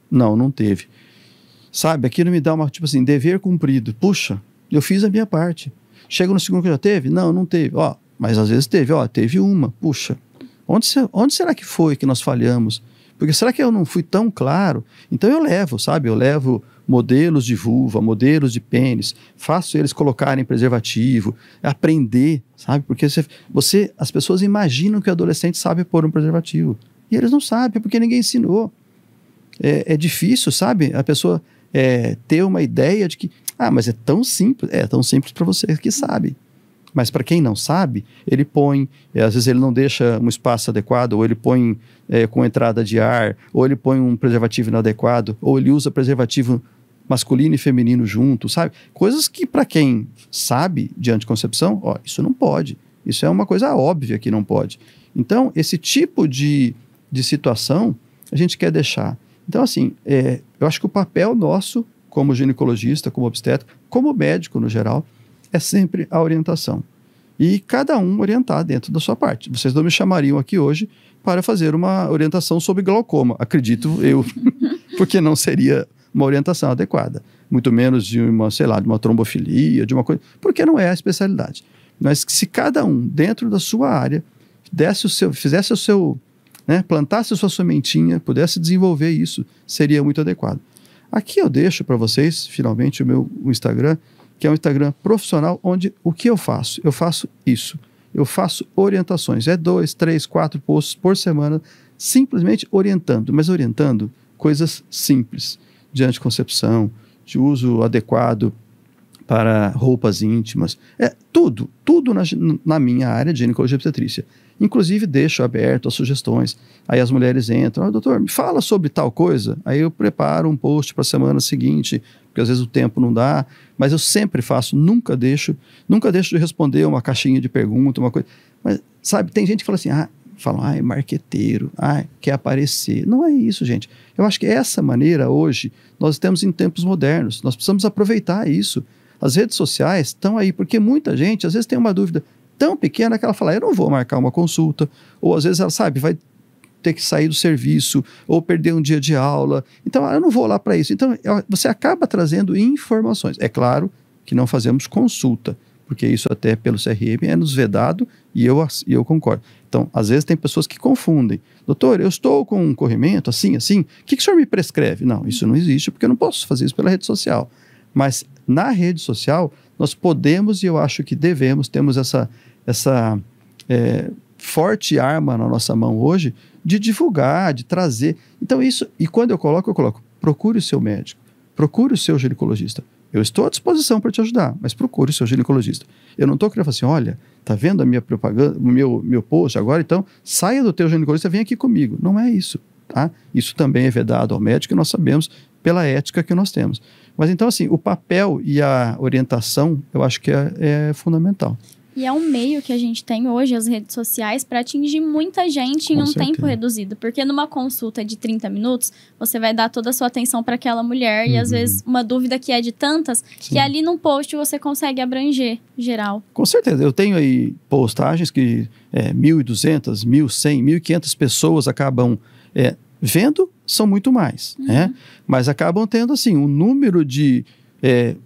Não teve. Sabe, aquilo me dá dever cumprido. Puxa, eu fiz a minha parte. Chega no segundo que já teve? Não teve. Mas às vezes teve. Teve uma. Puxa, onde será que foi que nós falhamos? Porque será que eu não fui tão claro? Então eu levo modelos de vulva, modelos de pênis, faço eles colocarem preservativo, aprender, sabe? Porque as pessoas imaginam que o adolescente sabe pôr um preservativo. E eles não sabem, porque ninguém ensinou. É difícil, sabe? A pessoa ter uma ideia de que, mas é tão simples para você que sabe. Mas para quem não sabe, ele põe, às vezes ele não deixa um espaço adequado, ou ele põe com entrada de ar, ou ele põe um preservativo inadequado, ou ele usa preservativo masculino e feminino junto, sabe? Coisas que para quem sabe de anticoncepção, ó, isso não pode. Isso é uma coisa óbvia que não pode. Então, esse tipo de situação a gente quer deixar. Então, assim, eu acho que o papel nosso, como ginecologista, como obstetra, como médico no geral, é sempre a orientação. E cada um orientar dentro da sua parte. Vocês não me chamariam aqui hoje para fazer uma orientação sobre glaucoma, acredito eu, porque não seria uma orientação adequada. Muito menos de uma, sei lá, de uma trombofilia, de uma coisa, porque não é a especialidade. Mas se cada um, dentro da sua área, fizesse o seu, né, plantasse a sua sementinha, pudesse desenvolver isso, seria muito adequado. Aqui eu deixo para vocês, finalmente, o Instagram, que é um Instagram profissional, onde o que eu faço? Eu faço isso. Eu faço orientações. 2, 3, 4 posts por semana, simplesmente orientando, mas orientando coisas simples, de anticoncepção, de uso adequado para roupas íntimas. Tudo na minha área de ginecologia e obstetrícia. Inclusive, deixo aberto as sugestões. Aí as mulheres entram, doutor, me fala sobre tal coisa. Aí eu preparo um post para a semana seguinte, porque às vezes o tempo não dá, mas eu sempre faço, nunca deixo de responder uma caixinha de pergunta, uma coisa. Mas, sabe, tem gente que fala assim, é marqueteiro, quer aparecer. Não é isso, gente. Eu acho que essa maneira hoje, nós estamos em tempos modernos, nós precisamos aproveitar isso. As redes sociais estão aí, porque muita gente, às vezes, tem uma dúvida tão pequena que ela fala, eu não vou marcar uma consulta, ou às vezes ela sabe, vai ter que sair do serviço, ou perder um dia de aula, então eu não vou lá para isso. Então você acaba trazendo informações. É claro que não fazemos consulta, porque isso até pelo CRM é nos vedado, e eu concordo. Então, às vezes tem pessoas que confundem. Doutor, eu estou com um corrimento assim, o que o senhor me prescreve? Não, isso não existe, porque eu não posso fazer isso pela rede social. Mas na rede social, nós podemos, e eu acho que devemos, temos essa forte arma na nossa mão hoje, de divulgar, de trazer. Então isso, e quando eu coloco, procure o seu médico, procure o seu ginecologista. Eu estou à disposição para te ajudar, mas procure o seu ginecologista. Eu não estou querendo falar assim, olha, tá vendo a minha propaganda, o meu post agora, então saia do teu ginecologista e vem aqui comigo. Não é isso, tá? Isso também é vedado ao médico e nós sabemos pela ética que nós temos. Mas então, assim, o papel e a orientação, eu acho que é fundamental. E é um meio que a gente tem hoje, as redes sociais, para atingir muita gente em um tempo reduzido. Porque numa consulta de 30 minutos, você vai dar toda a sua atenção para aquela mulher. E às vezes uma dúvida que é de tantas, que ali num post você consegue abranger geral. Com certeza. Eu tenho aí postagens que 1.200, 1.100, 1.500 pessoas acabam vendo, são muito mais. Né? Mas acabam tendo assim um número de...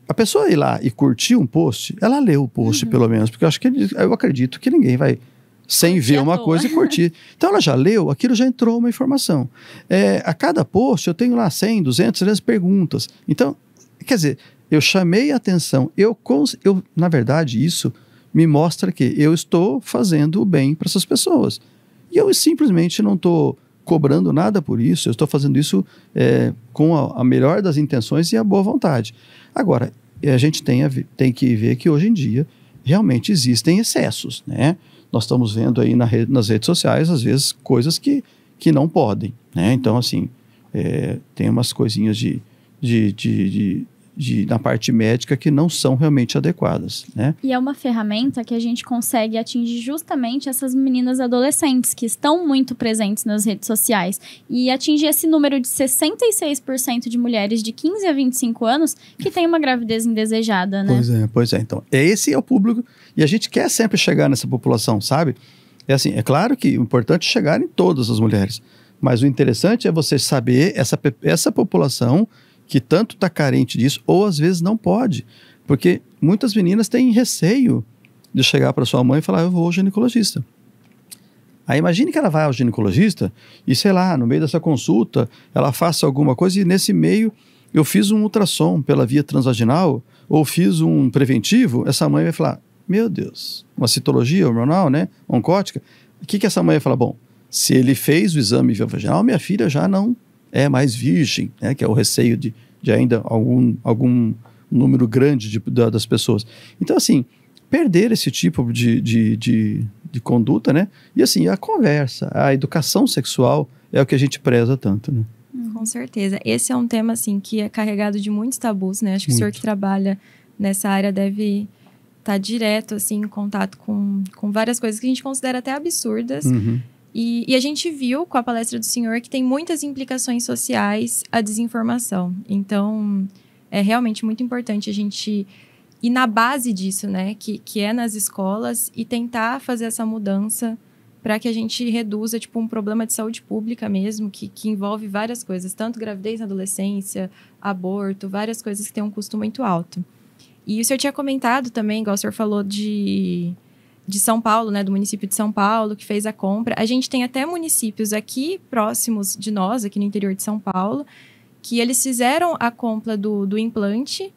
a pessoa ir lá e curtir um post, ela leu o post pelo menos, porque eu acredito que ninguém vai sem ver uma coisa e curtir. Então ela já leu, aquilo já entrou uma informação. A cada post eu tenho lá 100, 200, 300 perguntas. Então, quer dizer, eu chamei a atenção, na verdade isso me mostra que eu estou fazendo o bem para essas pessoas. E eu simplesmente não estou cobrando nada por isso, eu estou fazendo isso com a melhor das intenções e a boa vontade. Agora, a gente tem que ver que hoje em dia realmente existem excessos, né? Nós estamos vendo aí nas redes sociais, às vezes, coisas que não podem, né? Então, assim, tem umas coisinhas na parte médica que não são realmente adequadas, né? E é uma ferramenta que a gente consegue atingir justamente essas meninas adolescentes que estão muito presentes nas redes sociais e atingir esse número de 66% de mulheres de 15 a 25 anos que tem uma gravidez indesejada, né? Pois é. Então, esse é o público e a gente quer sempre chegar nessa população, sabe? É claro que o importante é chegar em todas as mulheres, mas o interessante é você saber essa população que tanto está carente disso, ou às vezes não pode. Porque muitas meninas têm receio de chegar para sua mãe e falar, eu vou ao ginecologista. Aí imagine que ela vai ao ginecologista e, sei lá, no meio dessa consulta, ela faça alguma coisa e nesse meio eu fiz um ultrassom pela via transvaginal ou fiz um preventivo, essa mãe vai falar, meu Deus, uma citologia hormonal, né, oncótica. O que essa mãe vai falar? Bom, se ele fez o exame via vaginal, minha filha já não é mais virgem, né, que é o receio de ainda algum número grande das pessoas. Então, assim, perder esse tipo de conduta, né? E assim, a conversa, a educação sexual é o que a gente preza tanto, né? Com certeza. Esse é um tema, assim, que é carregado de muitos tabus, né? Acho que o senhor que trabalha nessa área deve estar direto, assim, em contato com várias coisas que a gente considera até absurdas. E a gente viu com a palestra do senhor que tem muitas implicações sociais a desinformação. Então, é realmente muito importante a gente ir na base disso, né? Que é nas escolas e tentar fazer essa mudança para que a gente reduza, tipo, um problema de saúde pública mesmo, que envolve várias coisas, tanto gravidez na adolescência, aborto, várias coisas que têm um custo muito alto. E o senhor tinha comentado também, igual o senhor falou de São Paulo, né, do município de São Paulo, que fez a compra. A gente tem até municípios aqui próximos de nós, aqui no interior de São Paulo, que eles fizeram a compra do implante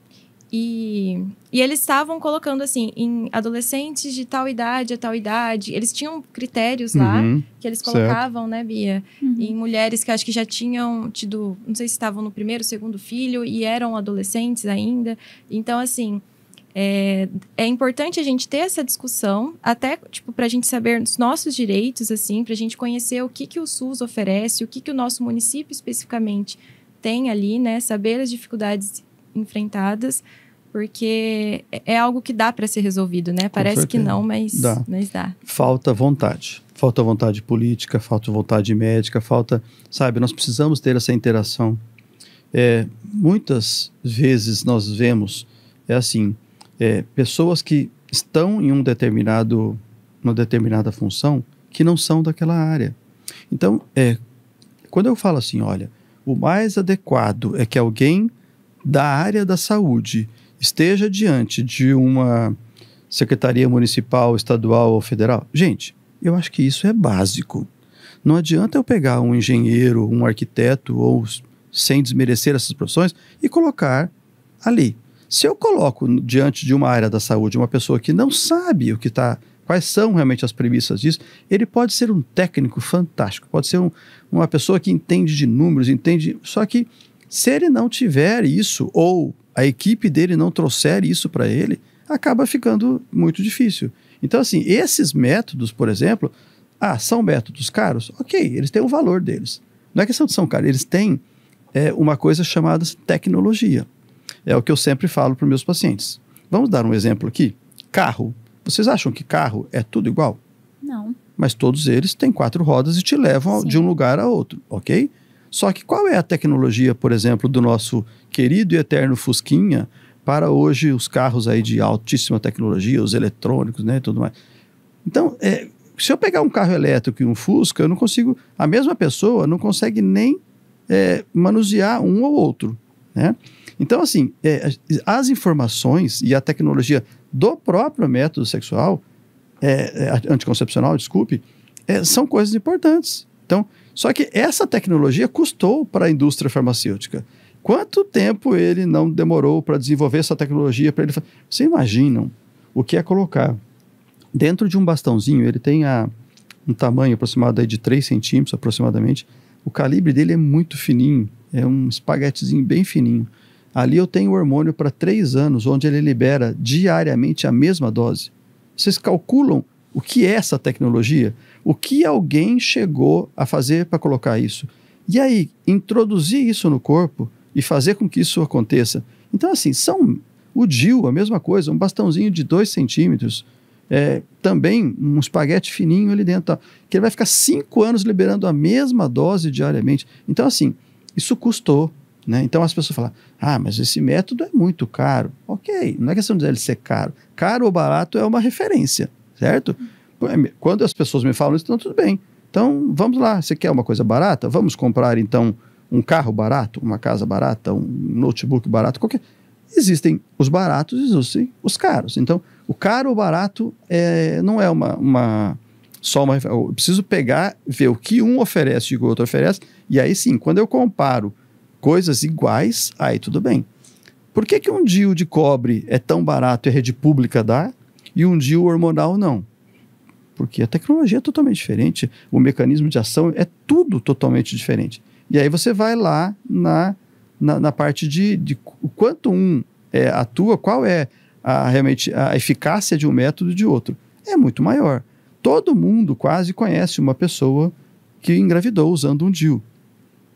e eles estavam colocando, assim, em adolescentes de tal idade a tal idade. Eles tinham critérios lá que eles colocavam, né, Bia? Em mulheres que acho que já tinham tido, não sei se estavam no primeiro, segundo filho e eram adolescentes ainda. Então, assim, é importante a gente ter essa discussão, até, tipo, pra gente saber os nossos direitos, assim, pra gente conhecer o que o SUS oferece, o que o nosso município especificamente tem ali, né? Saber as dificuldades enfrentadas, porque é algo que dá para ser resolvido, né? Parece que não, mas dá. Falta vontade política, falta vontade médica, sabe, nós precisamos ter essa interação. Muitas vezes nós vemos, pessoas que estão em uma determinada função que não são daquela área. Então, quando eu falo assim, olha, o mais adequado é que alguém da área da saúde esteja diante de uma secretaria municipal, estadual ou federal. Gente, eu acho que isso é básico. Não adianta eu pegar um engenheiro, um arquiteto, ou sem desmerecer essas profissões, e colocar ali. Se eu coloco diante de uma área da saúde uma pessoa que não sabe quais são realmente as premissas disso, ele pode ser um técnico fantástico, pode ser uma pessoa que entende de números, só que se ele não tiver isso, ou a equipe dele não trouxer isso para ele, acaba ficando muito difícil. Então, assim, esses métodos, por exemplo, são métodos caros? Ok, eles têm o valor deles. Não é questão de são caros, eles têm uma coisa chamada tecnologia. É o que eu sempre falo para os meus pacientes. Vamos dar um exemplo aqui? Carro. Vocês acham que carro é tudo igual? Não. Mas todos eles têm 4 rodas e te levam de um lugar a outro, ok? Só que qual é a tecnologia, por exemplo, do nosso querido e eterno Fusquinha para hoje os carros aí de altíssima tecnologia, os eletrônicos, né, e tudo mais? Então, se eu pegar um carro elétrico e um Fusca, a mesma pessoa não consegue nem manusear um ou outro, né? Então, assim, as informações e a tecnologia do próprio método sexual, anticoncepcional, desculpe, são coisas importantes. Então, só que essa tecnologia custou para a indústria farmacêutica. Quanto tempo ele não demorou para desenvolver essa tecnologia? Vocês imaginam o que é colocar dentro de um bastãozinho? Ele tem um tamanho aproximado aí de 3 centímetros aproximadamente. O calibre dele é muito fininho, é um espaguetezinho bem fininho. Ali eu tenho hormônio para 3 anos, onde ele libera diariamente a mesma dose. Vocês calculam o que é essa tecnologia? O que alguém chegou a fazer para colocar isso? E aí, introduzir isso no corpo e fazer com que isso aconteça. Então, assim, o DIU, a mesma coisa, um bastãozinho de 2 centímetros, também um espaguete fininho ali dentro, que ele vai ficar 5 anos liberando a mesma dose diariamente. Então, assim, isso custou. Né? Então as pessoas falam, mas esse método é muito caro. Ok, não é questão de ele ser caro. Caro ou barato é uma referência, certo? Quando as pessoas me falam isso, então tudo bem. Então vamos lá, você quer uma coisa barata? Vamos comprar então um carro barato, uma casa barata, um notebook barato, qualquer. Existem os baratos e existem os caros. Então o caro ou barato não é só uma referência. Eu preciso ver o que um oferece e o que o outro oferece, e aí sim, quando eu comparo coisas iguais, aí tudo bem. Por que um DIU de cobre é tão barato e a rede pública dá, e um DIU hormonal não? Porque a tecnologia é totalmente diferente, o mecanismo de ação é tudo totalmente diferente. E aí você vai lá na parte de o quanto atua, qual é realmente a eficácia de um método e de outro. É muito maior. Todo mundo quase conhece uma pessoa que engravidou usando um DIU.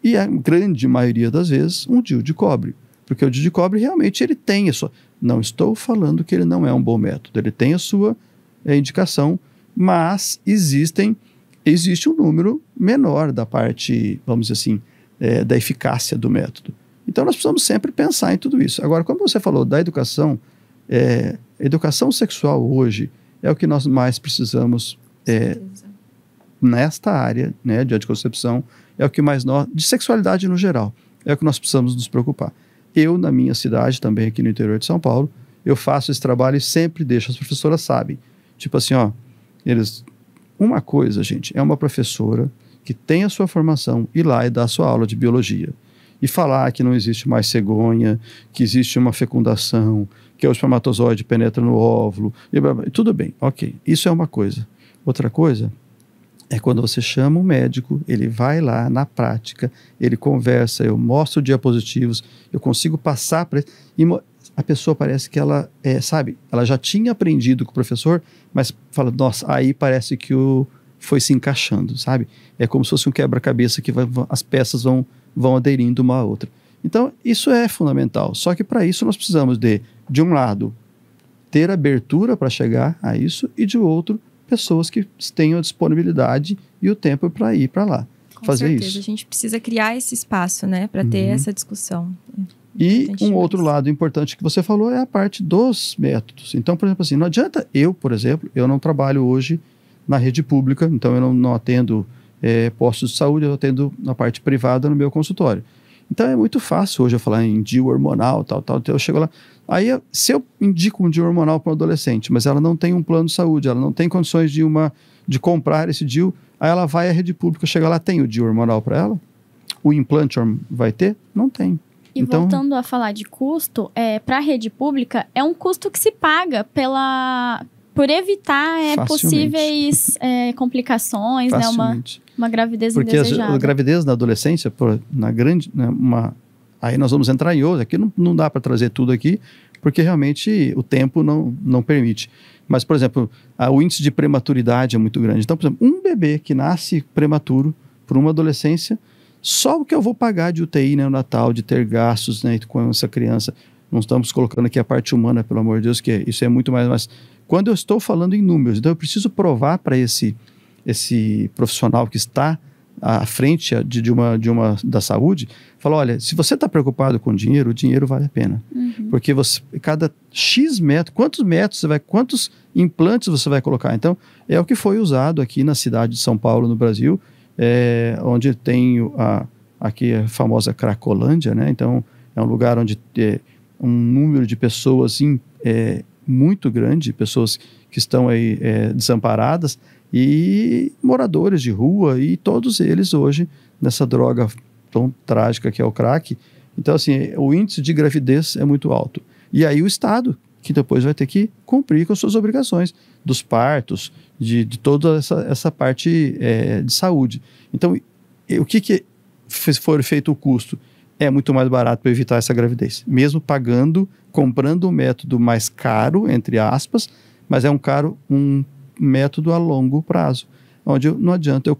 E a grande maioria das vezes, um DIU de cobre. Porque o DIU de cobre realmente ele tem a sua... Não estou falando que ele não é um bom método. Ele tem a sua indicação, mas existe um número menor da parte, vamos dizer assim, da eficácia do método. Então, nós precisamos sempre pensar em tudo isso. Agora, como você falou da educação, educação sexual hoje é o que nós mais precisamos nesta área, né, de anticoncepção, é o que mais nós, de sexualidade no geral, é o que nós precisamos nos preocupar. Eu, na minha cidade, também aqui no interior de São Paulo, eu faço esse trabalho e sempre deixo, as professoras sabem. Tipo assim, ó, uma coisa, gente, é uma professora que tem a sua formação ir lá e dar a sua aula de biologia. E falar que não existe mais cegonha, que existe uma fecundação, que o espermatozoide penetra no óvulo, tudo bem, ok, isso é uma coisa. Outra coisa é quando você chama um médico, ele vai lá na prática, ele conversa, eu mostro diapositivos, eu consigo passar para ele, e a pessoa parece que ela, sabe, ela já tinha aprendido com o professor, mas fala, nossa, aí parece que foi se encaixando, sabe? É como se fosse um quebra-cabeça que as peças vão aderindo uma à outra. Então, isso é fundamental. Só que para isso nós precisamos de um lado, ter abertura para chegar a isso, e de outro, pessoas que tenham a disponibilidade e o tempo para ir para lá, fazer certeza. isso. A gente precisa criar esse espaço, né, para ter essa discussão. E um outro lado importante que você falou é a parte dos métodos. Então, por exemplo, assim, não adianta por exemplo, eu não trabalho hoje na rede pública, então eu não atendo postos de saúde, eu atendo na parte privada no meu consultório. Então é muito fácil hoje eu falar em DIU hormonal, tal, então eu chego lá. Aí, se eu indico um DIU hormonal para um adolescente, mas ela não tem um plano de saúde, ela não tem condições de comprar esse DIU, aí ela vai à rede pública, chega lá, tem o DIU hormonal para ela? O implante vai ter? Não tem. E então, voltando a falar de custo, para a rede pública, é um custo que se paga por evitar possíveis complicações, né, uma gravidez indesejada. Porque a gravidez na adolescência, aí nós vamos entrar em outra, aqui não dá para trazer tudo aqui, porque realmente o tempo não permite. Mas, por exemplo, o índice de prematuridade é muito grande. Então, por exemplo, um bebê que nasce prematuro por uma adolescência, só o que eu vou pagar de UTI neonatal, de ter gastos, né, com essa criança, não estamos colocando aqui a parte humana, pelo amor de Deus, que isso é muito mais, mas quando eu estou falando em números, então eu preciso provar para esse profissional que está à frente da saúde, fala, olha, se você está preocupado com dinheiro, o dinheiro vale a pena. Porque cada X metros, quantos implantes você vai colocar? Então, é o que foi usado aqui na cidade de São Paulo, no Brasil, onde tem aqui a famosa Cracolândia, né? Então, é um lugar onde um número de pessoas muito grande, pessoas que estão aí desamparadas, e moradores de rua, e todos eles hoje nessa droga tão trágica que é o crack. Então, assim, o índice de gravidez é muito alto. E aí o Estado, que depois vai ter que cumprir com as suas obrigações, dos partos, de toda essa parte de saúde. Então, o que for feito o custo? É muito mais barato para evitar essa gravidez. Mesmo comprando um método mais caro, entre aspas, mas é um método a longo prazo, onde não adianta eu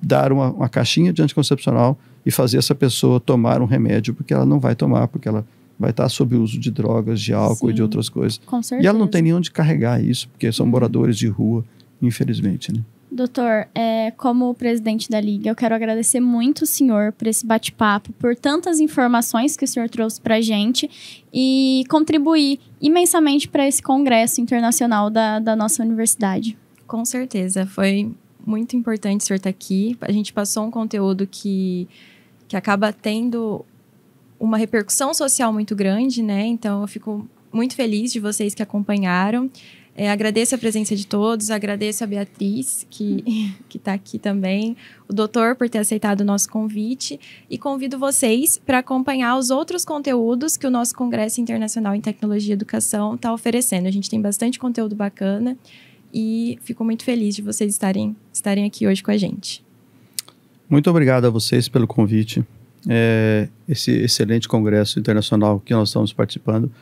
dar uma caixinha de anticoncepcional e fazer essa pessoa tomar um remédio, porque ela não vai tomar, porque ela vai estar sob o uso de drogas, de álcool e de outras coisas. Com certeza. E ela não tem nem onde carregar isso, porque são moradores de rua, infelizmente, né? Doutor, como presidente da Liga, eu quero agradecer muito o senhor por esse bate-papo, por tantas informações que o senhor trouxe para a gente e contribuir imensamente para esse congresso internacional da nossa universidade. Com certeza, foi muito importante o senhor estar aqui. A gente passou um conteúdo que acaba tendo uma repercussão social muito grande, né? Então, eu fico muito feliz de vocês que acompanharam. Agradeço a presença de todos, agradeço a Beatriz, que está aqui também, o doutor por ter aceitado o nosso convite, e convido vocês para acompanhar os outros conteúdos que o nosso Congresso Internacional em Tecnologia e Educação está oferecendo. A gente tem bastante conteúdo bacana e fico muito feliz de vocês estarem aqui hoje com a gente. Muito obrigado a vocês pelo convite. Esse excelente congresso internacional que nós estamos participando.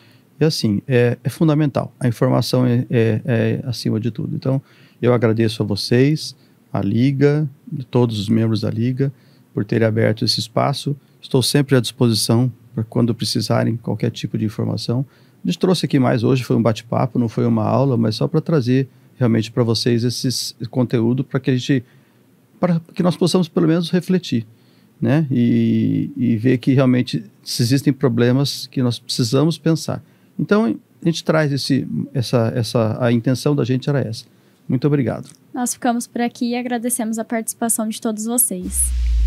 E assim, é fundamental. A informação é acima de tudo. Então, eu agradeço a vocês, a Liga, todos os membros da Liga, por terem aberto esse espaço. Estou sempre à disposição para quando precisarem qualquer tipo de informação. A gente trouxe aqui mais hoje, foi um bate-papo, não foi uma aula, mas só para trazer realmente para vocês esse conteúdo para que nós possamos pelo menos refletir, né? E ver que realmente se existem problemas que nós precisamos pensar. Então, a gente traz a intenção da gente era essa. Muito obrigado. Nós ficamos por aqui e agradecemos a participação de todos vocês.